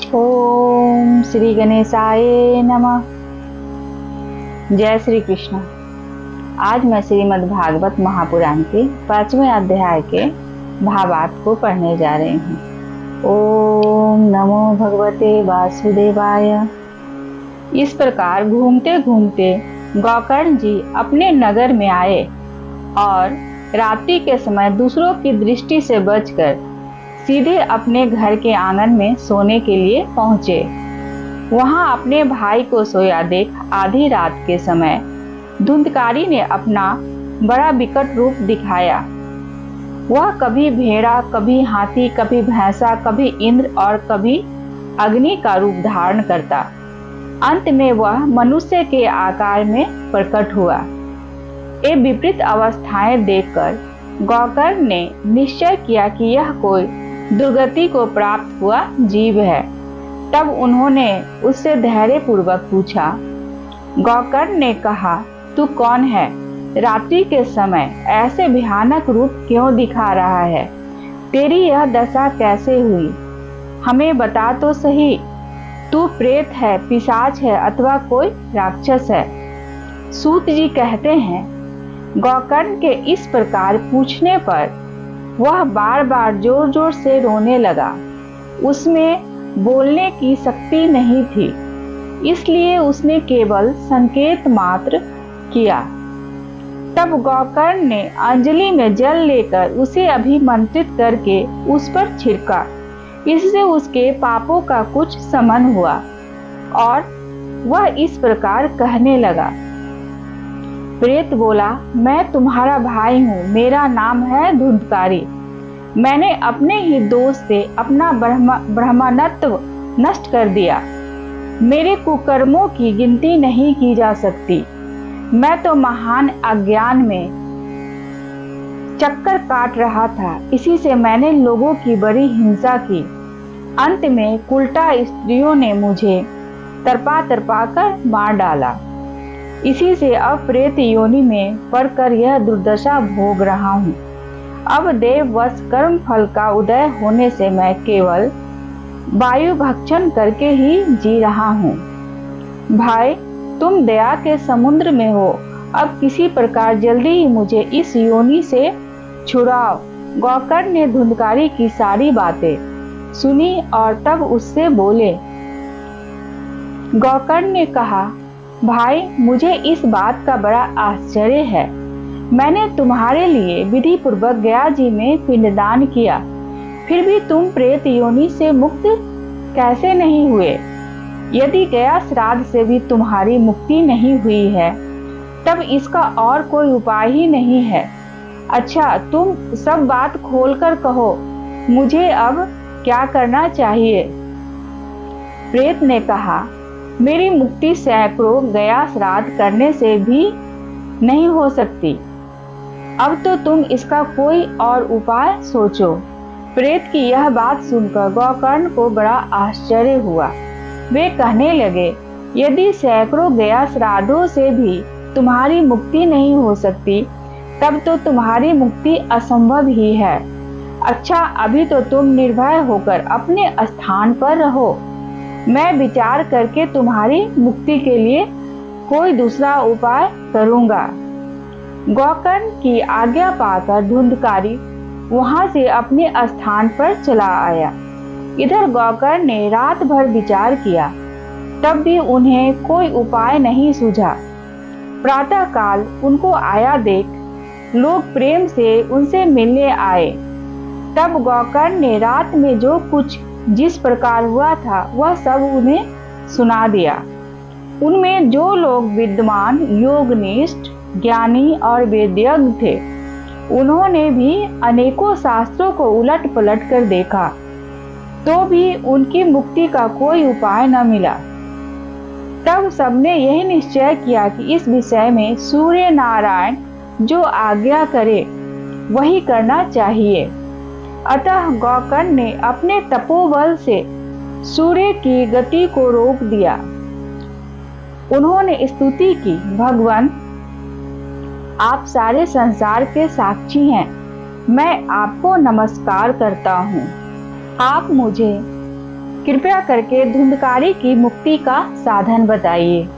ओम श्री गणेशाय नमः। जय श्री कृष्ण। आज मैं श्रीमद् भागवत महापुराण के 5वें अध्याय के भावार्थ को पढ़ने जा रही हूँ। ओम नमो भगवते वासुदेवाय। इस प्रकार घूमते घूमते गोकर्ण जी अपने नगर में आए और रात्रि के समय दूसरों की दृष्टि से बचकर सीधे अपने घर के आंगन में सोने के लिए पहुंचे। वहां अपने भाई को सोया देख आधी रात के समय धुंधकारी ने अपना बड़ा विकट रूप दिखाया। वह कभी भेड़ा, कभी हाथी, कभी भैंसा, कभी इंद्र और कभी अग्नि का रूप धारण करता। अंत में वह मनुष्य के आकार में प्रकट हुआ। ये विपरीत अवस्थाएं देखकर गोकर्ण ने निश्चय किया कि यह कोई दुर्गति को प्राप्त हुआ जीव है। तब उन्होंने उससे धैर्य पूर्वक पूछा। गोकर्ण ने कहा, तू कौन है? रात्रि के समय ऐसे भयानक रूप क्यों दिखा रहा है? तेरी यह दशा कैसे हुई? हमें बता तो सही। तू प्रेत है, पिशाच है अथवा कोई राक्षस है? सूत जी कहते हैं, गोकर्ण के इस प्रकार पूछने पर वह बार बार जोर जोर से रोने लगा। उसमें बोलने की शक्ति नहीं थी, इसलिए उसने केवल संकेत मात्र किया। तब गोकर्ण ने अंजलि में जल लेकर उसे अभिमंत्रित करके उस पर छिड़का। इससे उसके पापों का कुछ शमन हुआ और वह इस प्रकार कहने लगा। प्रेत बोला, मैं तुम्हारा भाई हूँ, मेरा नाम है धुंधकारी। मैंने अपने ही दोष से अपना ब्रह्मणत्व नष्ट कर दिया। मेरे कुकर्मों की गिनती नहीं की जा सकती। मैं तो महान अज्ञान में चक्कर काट रहा था, इसी से मैंने लोगों की बड़ी हिंसा की। अंत में कुलटा स्त्रियों ने मुझे तरपा तरपा कर मार डाला। इसी से अब प्रेत योनि में पड़कर यह दुर्दशा भोग रहा हूँ। अब देववश कर्म फल का उदय होने से मैं केवल वायु भक्षण करके ही जी रहा हूँ। भाई, तुम दया के समुद्र में हो, अब किसी प्रकार जल्दी ही मुझे इस योनि से छुड़ाओ। गोकर्ण ने धुंधकारी की सारी बातें सुनी और तब उससे बोले। गोकर्ण ने कहा, भाई, मुझे इस बात का बड़ा आश्चर्य है। मैंने तुम्हारे लिए विधि पूर्वक गया जी में पिंडदान किया, फिर भी तुम प्रेत योनि से मुक्त कैसे नहीं हुए? यदि गया श्राद्ध से भी तुम्हारी मुक्ति नहीं हुई है, तब इसका और कोई उपाय ही नहीं है। अच्छा, तुम सब बात खोलकर कहो, मुझे अब क्या करना चाहिए? प्रेत ने कहा, मेरी मुक्ति सैकड़ों गया श्राद्ध करने से भी नहीं हो सकती। अब तो तुम इसका कोई और उपाय सोचो। प्रेत की यह बात सुनकर गोकर्ण को बड़ा आश्चर्य हुआ। वे कहने लगे, यदि सैकड़ों गया श्राद्धों से भी तुम्हारी मुक्ति नहीं हो सकती, तब तो तुम्हारी मुक्ति असंभव ही है। अच्छा, अभी तो तुम निर्भय होकर अपने स्थान पर रहो। मैं विचार करके तुम्हारी मुक्ति के लिए कोई दूसरा उपाय करूंगा। गोकर्ण की आज्ञा पाकर धुंधकारी वहां से अपने स्थान पर चला आया। इधर गोकर्ण ने रात भर विचार किया, तब भी उन्हें कोई उपाय नहीं सूझा। प्रातः काल उनको आया देख लोग प्रेम से उनसे मिलने आए। तब गोकर्ण ने रात में जो कुछ जिस प्रकार हुआ था वह सब उन्हें सुना दिया। उनमें जो लोग विद्वान, योगनिष्ठ, ज्ञानी और वेद्यज्ञ थे, उन्होंने भी अनेकों शास्त्रों को उलट पलट कर देखा, तो भी उनकी मुक्ति का कोई उपाय न मिला। तब सबने यही निश्चय किया कि इस विषय में सूर्य नारायण जो आज्ञा करे वही करना चाहिए। अतः गोकर्ण ने अपने तपोबल से सूर्य की गति को रोक दिया। उन्होंने स्तुति की, भगवान, आप सारे संसार के साक्षी हैं। मैं आपको नमस्कार करता हूँ। आप मुझे कृपया करके धुंधकारी की मुक्ति का साधन बताइए।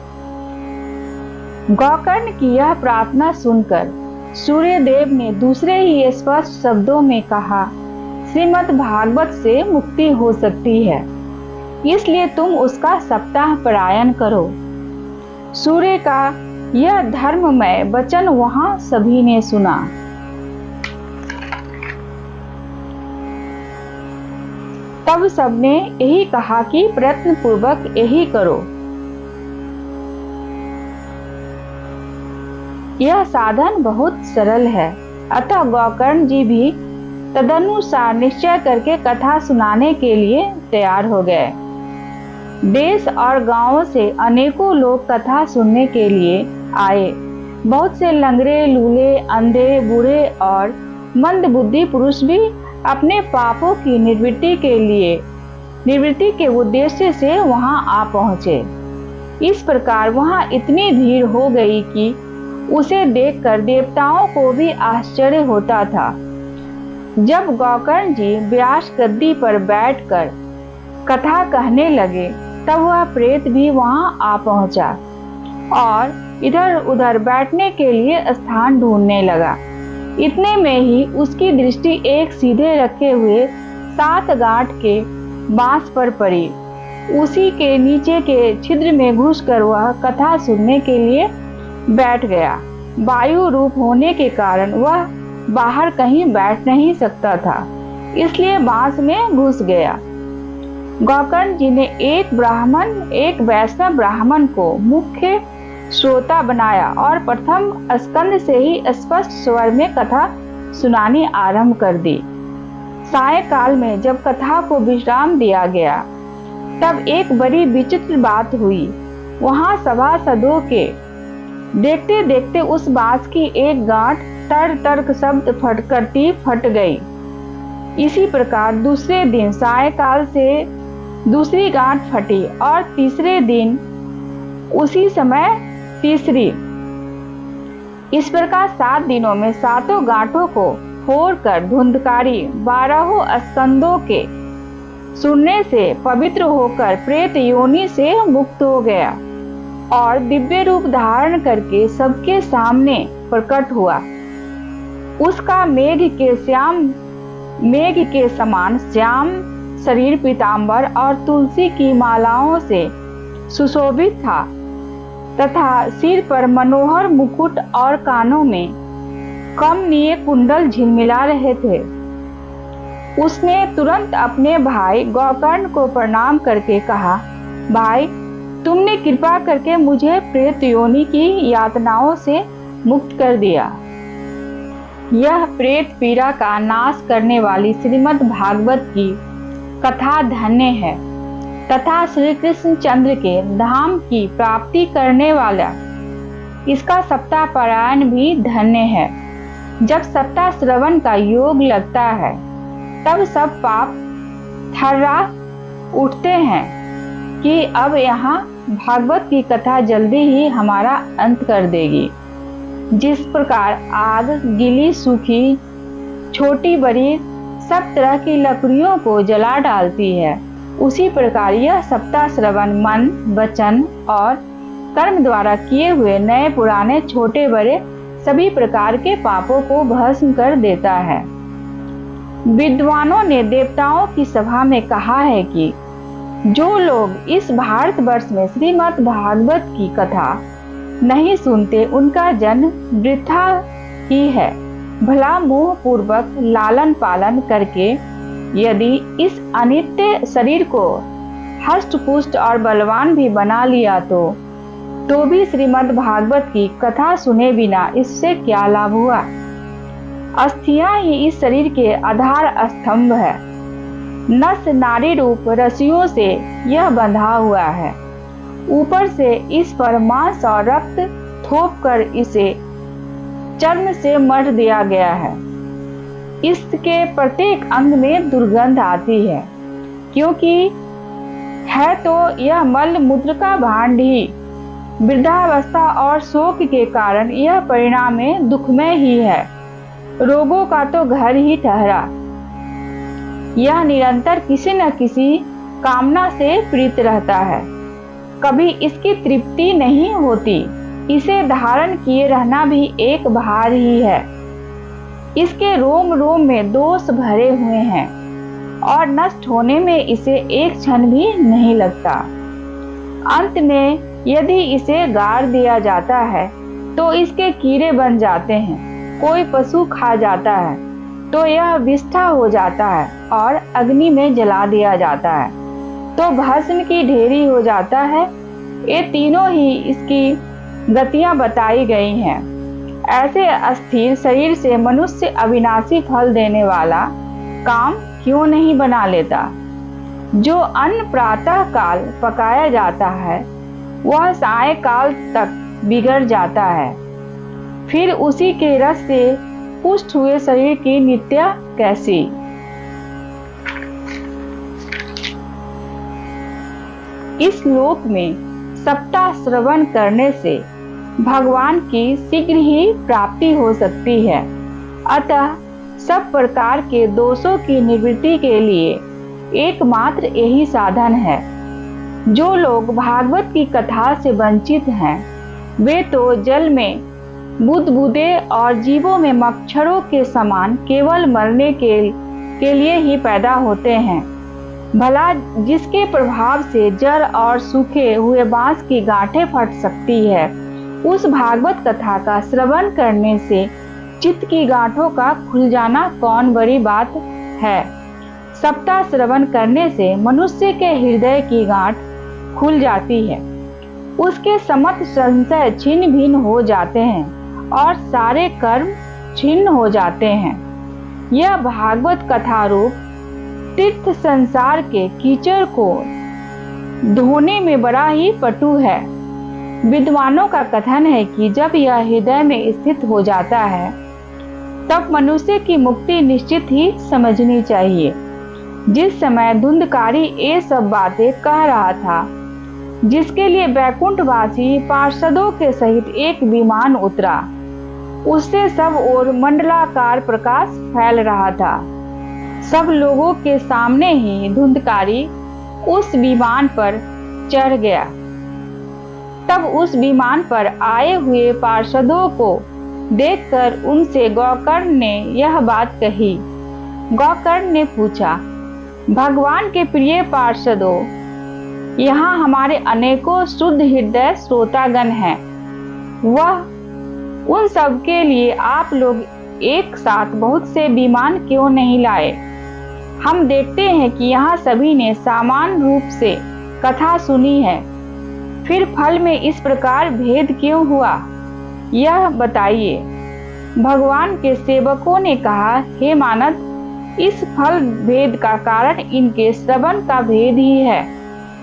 गोकर्ण की यह प्रार्थना सुनकर सूर्यदेव ने दूसरे ही स्पष्ट शब्दों में कहा, श्रीमद् भागवत से मुक्ति हो सकती है, इसलिए तुम उसका सप्ताह पारायण करो। सूर्य का यह धर्ममय वचन वहां सभी ने सुना। तब सबने यही कहा कि प्रयत्न पूर्वक यही करो। यह साधन बहुत सरल है। अतः गोकर्ण जी भी तदनुसार निश्चय करके कथा सुनाने के लिए तैयार हो गए। देश और गांवों से अनेकों लोग कथा सुनने के लिए आए। बहुत से लंगड़े, लूले, अंधे, बूढ़े और मंदबुद्धि पुरुष भी अपने पापों की निवृत्ति के उद्देश्य से वहां आ पहुंचे। इस प्रकार वहां इतनी भीड़ हो गई कि उसे देखकर देवताओं को भी आश्चर्य होता था। जब गोकर्ण जी व्यास गद्दी पर बैठकर कथा कहने लगे, तब वह प्रेत भी वहां आ पहुंचा और इधर उधर बैठने के लिए स्थान ढूंढने लगा। इतने में ही उसकी दृष्टि एक सीधे रखे हुए 7 गांठ के बांस पर पड़ी। उसी के नीचे के छिद्र में घुसकर वह कथा सुनने के लिए बैठ गया। वायु रूप होने के कारण वह बाहर कहीं बैठ नहीं सकता था, इसलिए बांस में घुस गया। गोकर्ण जी ने एक वैष्णव ब्राह्मण को मुख्य श्रोता बनाया और प्रथम स्कंद से ही स्पष्ट स्वर में कथा सुनानी आरंभ कर दी। सायंकाल में जब कथा को विश्राम दिया गया, तब एक बड़ी विचित्र बात हुई। वहां सभासदों के देखते देखते उस बांस की एक गांठ तर तर्क शब्द फट गई। इसी प्रकार दूसरे दिन सायंकाल से दूसरी गांठ फटी और तीसरे दिन उसी समय तीसरी। इस प्रकार 7 दिनों में 7 गांठों को फोड़कर धुंधकारी 12 स्कंदों के सुनने से पवित्र होकर प्रेत योनि से मुक्त हो गया और दिव्य रूप धारण करके सबके सामने प्रकट हुआ। उसका मेघ के समान श्याम शरीर पीतांबर और तुलसी की मालाओं से सुशोभित था तथा सिर पर मनोहर मुकुट और कानों में कमनीय कुंडल झिलमिला रहे थे। उसने तुरंत अपने भाई गोकर्ण को प्रणाम करके कहा, भाई, तुमने कृपा करके मुझे प्रेत योनि की यातनाओं से मुक्त कर दिया। यह प्रेत पीड़ा का नाश करने वाली श्रीमद् भागवत की कथा धन्य है तथा श्री कृष्ण चंद्र के धाम की प्राप्ति करने वाला इसका सप्ताह पारायण भी धन्य है। जब सप्ताह श्रवण का योग लगता है, तब सब पाप थर्रा उठते हैं कि अब यहाँ भागवत की कथा जल्दी ही हमारा अंत कर देगी। जिस प्रकार आग गीली सूखी छोटी बड़ी सब तरह की लकड़ियों को जला डालती है, उसी प्रकार यह सप्ताह श्रवण मन, वचन और कर्म द्वारा किए हुए नए पुराने छोटे बड़े सभी प्रकार के पापों को भस्म कर देता है। विद्वानों ने देवताओं की सभा में कहा है कि जो लोग इस भारतवर्ष में श्रीमद् भागवत की कथा नहीं सुनते, उनका जन्म वृथा ही है। भला मोह पूर्वक लालन पालन करके यदि इस अनित्य शरीर को हष्ट पुष्ट और बलवान भी बना लिया तो भी श्रीमद् भागवत की कथा सुने बिना इससे क्या लाभ हुआ। अस्थियां ही इस शरीर के आधार स्तंभ है। नस नारी रूप रस्सियों से यह बंधा हुआ है। ऊपर से इस पर मांस और रक्त थोप कर इसे चर्म से मढ़ दिया गया है। इसके प्रत्येक अंग में दुर्गंध आती है, क्योंकि है तो यह मल मूत्र का भांड ही। वृद्धावस्था और शोक के कारण यह परिणाम में दुखमय ही है। रोगों का तो घर ही ठहरा। यह निरंतर किसी न किसी कामना से पीड़ित रहता है। कभी इसकी तृप्ति नहीं होती। इसे धारण किए रहना भी एक भार ही है। इसके रोम रोम में दोष भरे हुए हैं और नष्ट होने में इसे एक क्षण भी नहीं लगता। अंत में यदि इसे गाड़ दिया जाता है तो इसके कीड़े बन जाते हैं। कोई पशु खा जाता है तो यह विष्ठा हो जाता है और अग्नि में जला दिया जाता है तो भस्म की ढेरी हो जाता है। ये तीनों ही इसकी गतियां बताई गई हैं। ऐसे अस्थिर शरीर से मनुष्य अविनाशी फल देने वाला काम क्यों नहीं बना लेता? जो अन्न प्रातः काल पकाया जाता है वह साय काल तक बिगड़ जाता है। फिर उसी के रस से पुष्ट हुए शरीर की नित्या कैसी? इस लोक में सप्ताह श्रवण करने से भगवान की शीघ्र ही प्राप्ति हो सकती है। अतः सब प्रकार के दोषों की निवृत्ति के लिए एकमात्र यही साधन है। जो लोग भागवत की कथा से वंचित हैं वे तो जल में बुदबुदे और जीवों में मच्छरों के समान केवल मरने के लिए ही पैदा होते हैं। भला जिसके प्रभाव से जड़ और सूखे हुए बांस की गांठें फट सकती है, उस भागवत कथा का श्रवण करने से चित्त की गांठों का खुल जाना कौन बड़ी बात है। सप्ताह श्रवण करने से मनुष्य के हृदय की गांठ खुल जाती है। उसके समस्त संशय छिन्न भिन्न हो जाते हैं और सारे कर्म छिन्न हो जाते हैं। यह भागवत कथा रूप तीर्थ संसार के कीचड़ को धोने में बड़ा ही पटु है। विद्वानों का कथन है कि जब यह हृदय में स्थित हो जाता है तब मनुष्य की मुक्ति निश्चित ही समझनी चाहिए। जिस समय धुंधकारी ये सब बातें कह रहा था, जिसके लिए बैकुंठवासी पार्षदों के सहित एक विमान उतरा, उससे सब ओर मंडलाकार प्रकाश फैल रहा था। सब लोगों के सामने ही धुंधकारी उस विमान पर चढ़ गया। तब उस विमान पर आए हुए पार्षदों को देखकर उनसे गौकर्ण ने यह बात कही। गौकर्ण ने पूछा, भगवान के प्रिय पार्षदों, यहाँ हमारे अनेकों शुद्ध हृदय श्रोतागण हैं। वह उन सब के लिए आप लोग एक साथ बहुत से विमान क्यों नहीं लाए? हम देखते हैं कि यहाँ सभी ने समान रूप से कथा सुनी है। फिर फल में इस प्रकार भेद क्यों हुआ, यह बताइए। भगवान के सेवकों ने कहा, हे मानद, इस फल भेद का कारण इनके श्रवण का भेद ही है।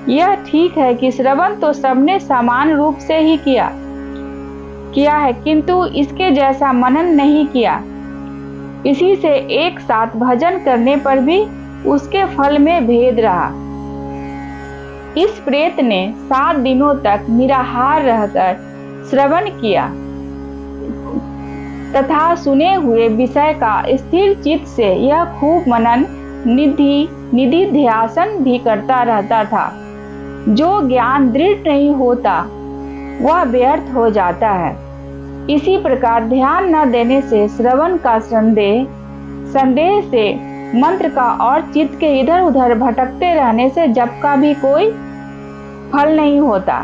यह ठीक है कि श्रवण तो सबने समान रूप से ही किया है, किंतु इसके जैसा मनन नहीं किया। इसी से एक साथ भजन करने पर भी उसके फल में भेद रहा। इस प्रेत ने 7 दिनों तक निराहार रहकर श्रवण किया तथा सुने हुए विषय का स्थिर चित्त से यह खूब मनन निधि ध्यासन भी करता रहता था। जो ज्ञान दृढ़ नहीं होता वह व्यर्थ हो जाता है। इसी प्रकार ध्यान न देने से श्रवण का संदेह से मंत्र का और चित्त के इधर उधर भटकते रहने से जप का भी कोई फल नहीं होता।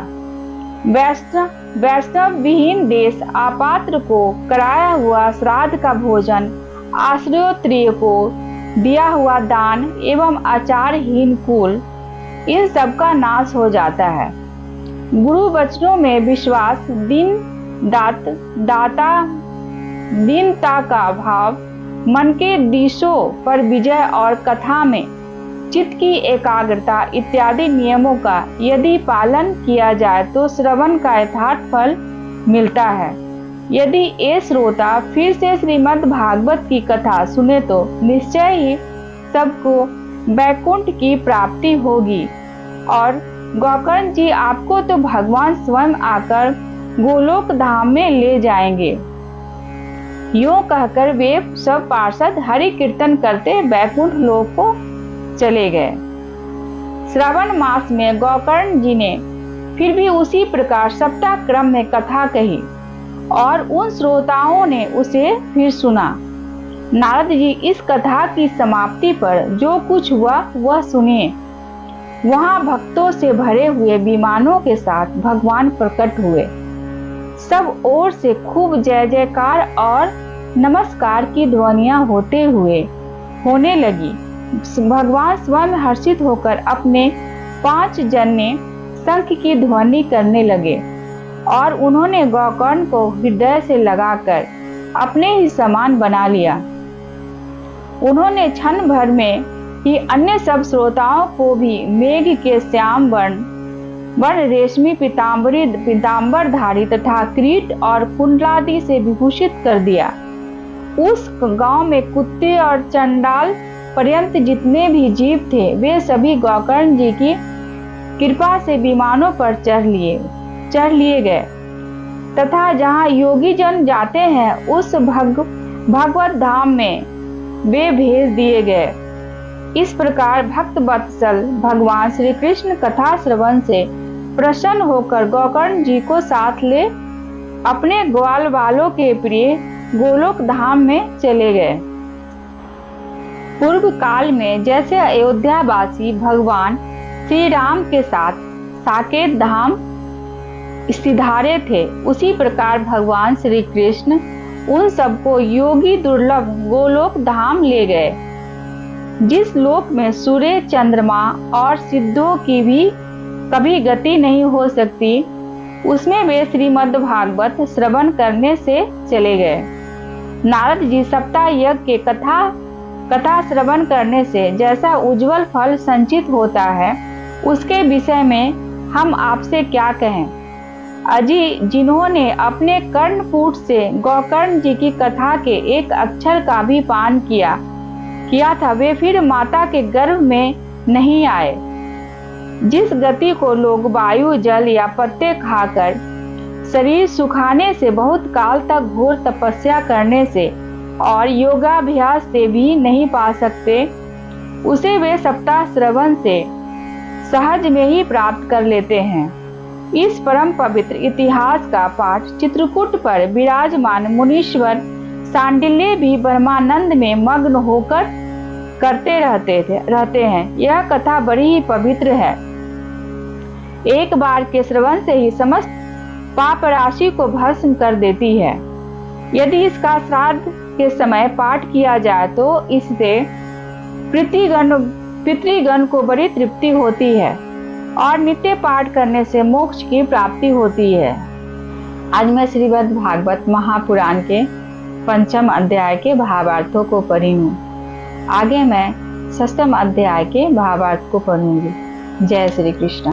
वैष्णव विहीन देश अपात्र को कराया हुआ श्राद्ध का भोजन, आश्रयोत्तरीय को दिया हुआ दान एवं आचारहीन कुल, इन सब का नाश हो जाता है। गुरु वचनों में विश्वास, दीनता का भाव, मन के दिशों पर विजय और कथा में चित्त की एकाग्रता इत्यादि नियमों का यदि पालन किया जाए तो श्रवण का यथार्थ फल मिलता है। यदि ये श्रोता फिर से श्रीमद् भागवत की कथा सुने तो निश्चय ही सबको बैकुंठ की प्राप्ति होगी। और गौकर्ण जी, आपको तो भगवान स्वयं आकर गोलोक धाम में ले जाएंगे। यूं कहकर वे सब पार्षद हरि कीर्तन करते बैकुंठ लोक को चले गए। श्रावण मास में गोकर्ण जी ने फिर भी उसी प्रकार सप्ताह क्रम में कथा कही और उन श्रोताओं ने उसे फिर सुना। नारद जी इस कथा की समाप्ति पर जो कुछ हुआ वह सुनिए। वहां भक्तों से भरे हुए विमानों के साथ भगवान प्रकट हुए। सब ओर से खूब जय जयकार और नमस्कार की ध्वनियां होने लगी। भगवान स्वयं हर्षित होकर अपने 5 जन्य शंख की ध्वनि करने लगे और उन्होंने गोकर्ण को हृदय से लगाकर अपने ही समान बना लिया। उन्होंने क्षण भर में ही अन्य सब श्रोताओं को भी मेघ के श्याम वर्ण रेशमी पीताम्बरधारी तथा किरीट और कुंडलादि से विभूषित कर दिया। उस गांव में कुत्ते और चंडाल पर्यंत जितने भी जीव थे वे सभी गोकर्ण जी की कृपा से विमानों पर चढ़ लिए गए तथा जहाँ योगी जन जाते हैं उस भगवत धाम में वे भेज दिए गए। इस प्रकार भक्त वत्सल भगवान श्री कृष्ण कथा श्रवण से प्रसन्न होकर गोकर्ण जी को साथ ले अपने ग्वाल वालों के प्रिय गोलोक धाम में चले गए। पूर्व काल में जैसे अयोध्यावासी भगवान श्री राम के साथ साकेत धाम स्थिधारे थे, उसी प्रकार भगवान श्री कृष्ण उन सबको योगी दुर्लभ गोलोक धाम ले गए, जिस लोक में सूर्य चंद्रमा और सिद्धों की भी कभी गति नहीं हो सकती, उसमें वे श्रीमद् भागवत श्रवण करने से चले गए। नारद जी सप्ताह यज्ञ के कथा श्रवण करने से जैसा उज्जवल फल संचित होता है, उसके विषय में हम आपसे क्या कहें। अजी जिन्होंने अपने कर्णपुट से गोकर्ण जी की कथा के एक अक्षर का भी पान किया था, वे फिर माता के गर्भ में नहीं आए। जिस गति को लोग वायु जल या पत्ते खाकर शरीर सुखाने से बहुत काल तक घोर तपस्या करने से और योगाभ्यास से भी नहीं पा सकते, उसे वे सप्ताह श्रवण से सहज में ही प्राप्त कर लेते हैं। इस परम पवित्र इतिहास का पाठ चित्रकूट पर विराजमान मुनीश्वर सांडिल्य भी ब्रह्मानंद में मग्न होकर करते रहते हैं। यह कथा बड़ी ही पवित्र है। एक बार के श्रवण से ही समस्त पाप राशि को भस्म कर देती है। यदि इसका श्राद्ध के समय पाठ किया जाए तो इससे पितृगण को बड़ी तृप्ति होती है और नित्य पाठ करने से मोक्ष की प्राप्ति होती है। आज मैं श्रीमद् भागवत महापुराण के 5वें अध्याय के भावार्थों को पढ़ी हूँ। आगे मैं 6वें अध्याय के भावार्थ को पढ़ूंगी। जय श्री कृष्ण।